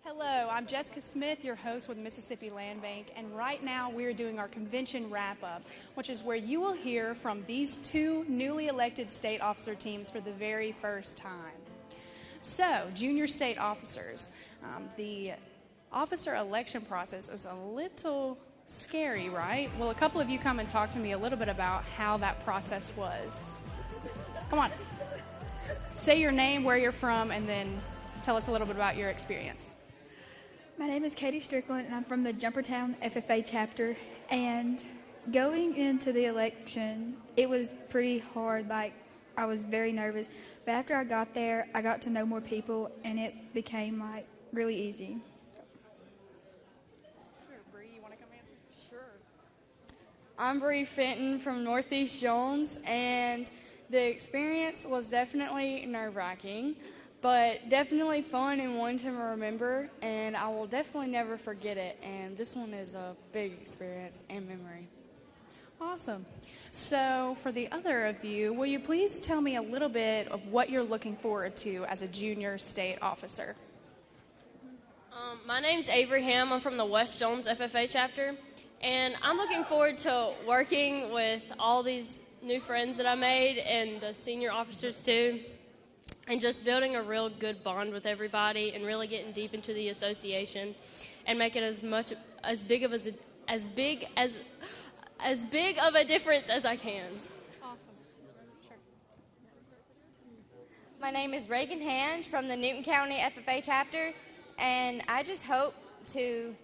Hello, I'm Jessica Smith, your host with Mississippi Land Bank, and right now we're doing our convention wrap-up, which is where you will hear from these two newly elected state officer teams for the very first time. So, junior state officers, the officer election process is a little scary, right? Well, a couple of you come and talk to me a little bit about how that process was. Come on. Say your name, where you're from, and then tell us a little bit about your experience. My name is Katie Strickland, and I'm from the Jumpertown FFA chapter. And going into the election, it was pretty hard. Like, I was very nervous. But after I got there, I got to know more people, and it became, like, really easy. Bree, you want to come answer? Sure. I'm Bree Fenton from Northeast Jones, and the experience was definitely nerve-wracking, but definitely fun and one to remember, and I will definitely never forget it. And this one is a big experience and memory. Awesome. So for the other of you, will you please tell me a little bit of what you're looking forward to as a junior state officer? My name's Avery Ham. I'm from the West Jones FFA chapter, and I'm looking forward to working with all these new friends that I made and the senior officers too, and just building a real good bond with everybody and really getting deep into the association and make it as big of a difference as I can. Awesome. Sure. My name is Reagan Hand from the Newton County FFA chapter, and I just hope to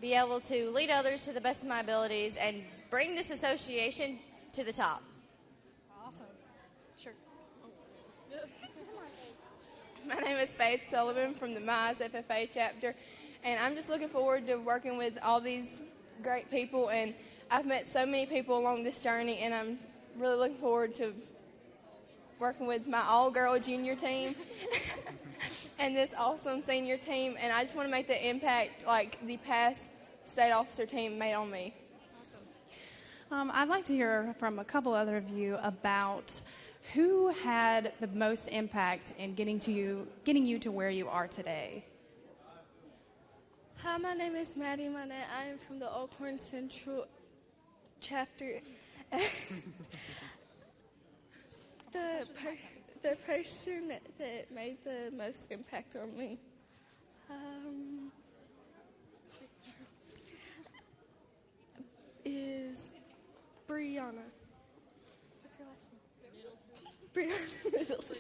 be able to lead others to the best of my abilities and bring this association to the top. Awesome. Sure. My name is Faith Sullivan from the Mize FFA chapter, and I'm just looking forward to working with all these great people, and I've met so many people along this journey, and I'm really looking forward to working with my all-girl junior team and this awesome senior team, and I just want to make the impact like the past state officer team made on me. I'd like to hear from a couple other of you about who had the most impact in getting you to where you are today. Hi, my name is Maddie Monette. I am from the Alcorn Central chapter. The person that made the most impact on me is Brianna. What's your last name? Brianna Middleton.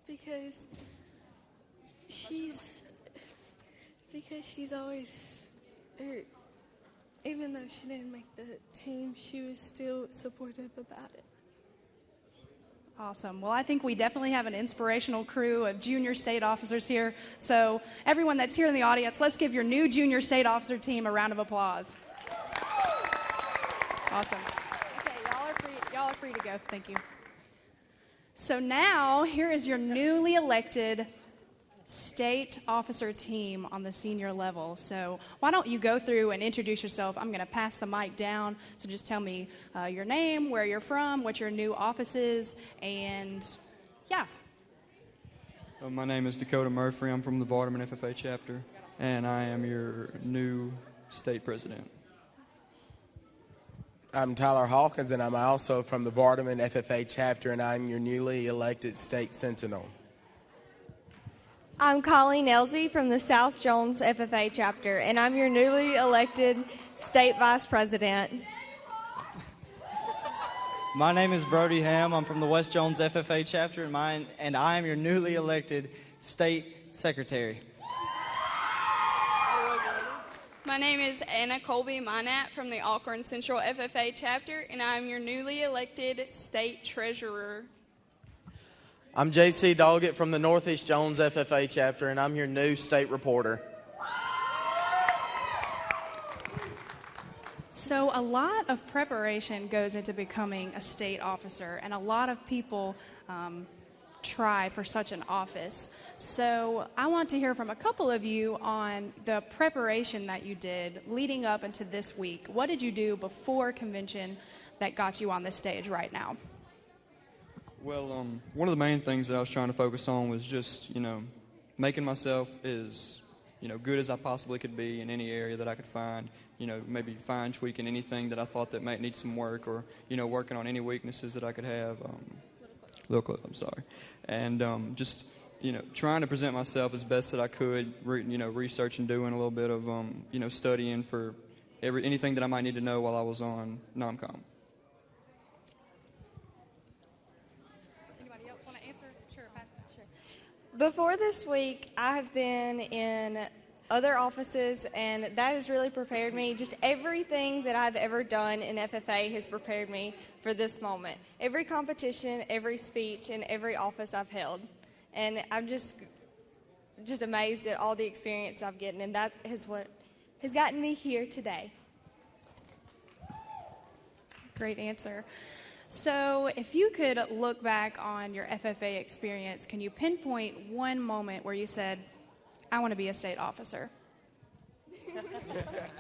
Because she's always, even though she didn't make the team, she was still supportive about it. Awesome. Well, I think we definitely have an inspirational crew of junior state officers here. So everyone that's here in the audience, let's give your new junior state officer team a round of applause. Awesome. Okay, y'all are free to go. Thank you. So now, here is your newly elected state officer team on the senior level. So why don't you go through and introduce yourself? I'm going to pass the mic down, so just tell me your name, where you're from, what your new office is, and yeah. My name is Dakota Murphy. I'm from the Vardaman FFA chapter, and I am your new state president. I'm Tyler Hawkins, and I'm also from the Vardaman FFA chapter, and I'm your newly elected state sentinel. I'm Colleen Elsey from the South Jones FFA chapter, and I'm your newly elected state vice president. My name is Brody Ham. I'm from the West Jones FFA chapter, and I am your newly elected state secretary. My name is Anna Colby Minat from the Alcorn Central FFA chapter, and I'm your newly elected state treasurer. I'm J.C. Doggett from the Northeast Jones FFA chapter, and I'm your new state reporter. So a lot of preparation goes into becoming a state officer, and a lot of people try for such an office. So I want to hear from a couple of you on the preparation that you did leading up into this week. What did you do before convention that got you on the stage right now? Well, one of the main things that I was trying to focus on was just, making myself as good as I possibly could be in any area that I could find. Maybe tweaking anything that I thought that might need some work, or working on any weaknesses that I could have. I'm sorry, and just trying to present myself as best that I could. Research and doing a little bit of studying for anything that I might need to know while I was on NomCom. Anybody else want to answer? Sure, pass it. Sure. Before this week, I have been in other offices, and that has really prepared me. Just everything that I've ever done in FFA has prepared me for this moment. Every competition, every speech, and every office I've held. And I'm just amazed at all the experience I've gotten, and that is what has gotten me here today. Great answer. So if you could look back on your FFA experience, can you pinpoint one moment where you said, I want to be a state officer?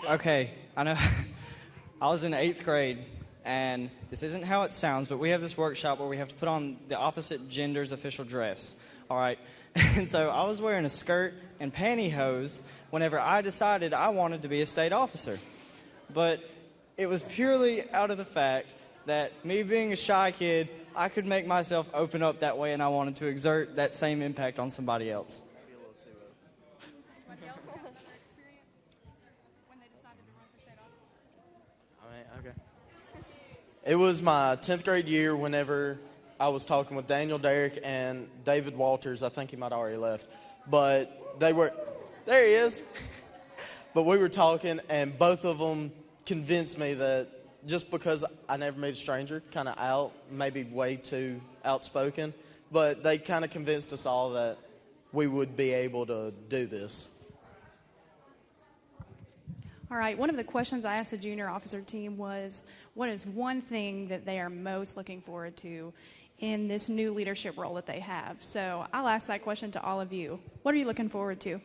Okay, I know. I was in 8th grade, and this isn't how it sounds, but we have this workshop where we have to put on the opposite gender's official dress. All right, and so I was wearing a skirt and pantyhose whenever I decided I wanted to be a state officer. But it was purely out of the fact that me being a shy kid, I could make myself open up that way, and I wanted to exert that same impact on somebody else. It was my 10th grade year whenever I was talking with Daniel Derrick and David Walters. I think he might have already left. But there he is. But we were talking, and both of them convinced me that just because I never met a stranger, kind of maybe way too outspoken, but they kind of convinced us all that we would be able to do this. All right, one of the questions I asked the junior officer team was, what is one thing that they are most looking forward to in this new leadership role that they have? So I'll ask that question to all of you. What are you looking forward to?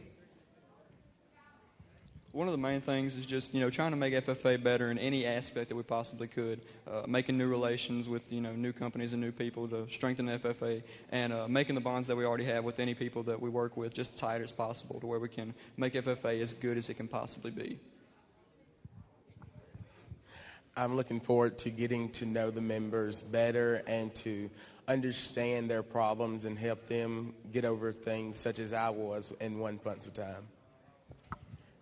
One of the main things is just, trying to make FFA better in any aspect that we possibly could, making new relations with, new companies and new people to strengthen the FFA, and making the bonds that we already have with any people that we work with just tight as possible to where we can make FFA as good as it can possibly be. I'm looking forward to getting to know the members better and to understand their problems and help them get over things such as I was in one punch of time.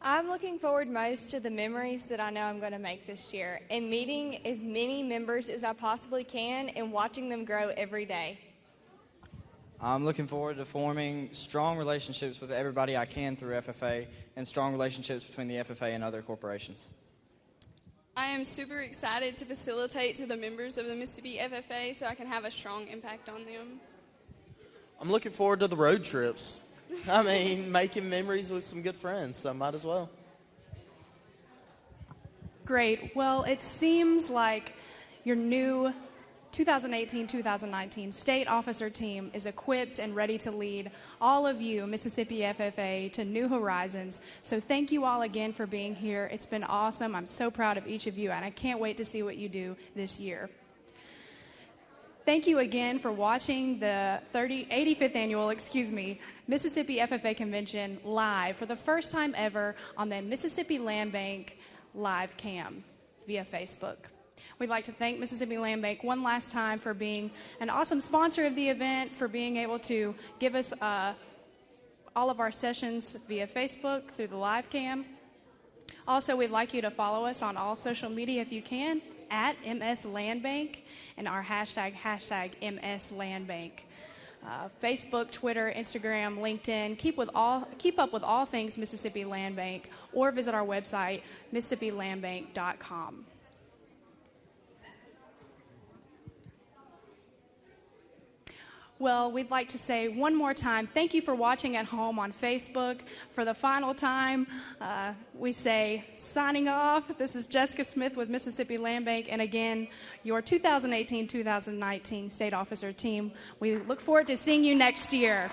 I'm looking forward most to the memories that I know I'm going to make this year and meeting as many members as I possibly can and watching them grow every day. I'm looking forward to forming strong relationships with everybody I can through FFA and strong relationships between the FFA and other corporations. I am super excited to facilitate to the members of the Mississippi FFA so I can have a strong impact on them. I'm looking forward to the road trips. I mean, making memories with some good friends, so might as well. Great. Well, it seems like your new 2018-2019 state officer team is equipped and ready to lead all of you, Mississippi FFA, to new horizons. So thank you all again for being here. It's been awesome. I'm so proud of each of you, and I can't wait to see what you do this year. Thank you again for watching the 85th annual, Mississippi FFA Convention live for the first time ever on the Mississippi Land Bank live cam via Facebook. We'd like to thank Mississippi Land Bank one last time for being an awesome sponsor of the event, for being able to give us all of our sessions via Facebook through the live cam. Also, we'd like you to follow us on all social media if you can, at MS Land Bank, and our hashtag MSLandBank. Facebook, Twitter, Instagram, LinkedIn. Keep up with all things Mississippi Land Bank, or visit our website, MississippiLandBank.com. Well, we'd like to say one more time, thank you for watching at home on Facebook. For the final time, we say signing off. This is Jessica Smith with Mississippi Land Bank, and again, your 2018-2019 State Officer team. We look forward to seeing you next year.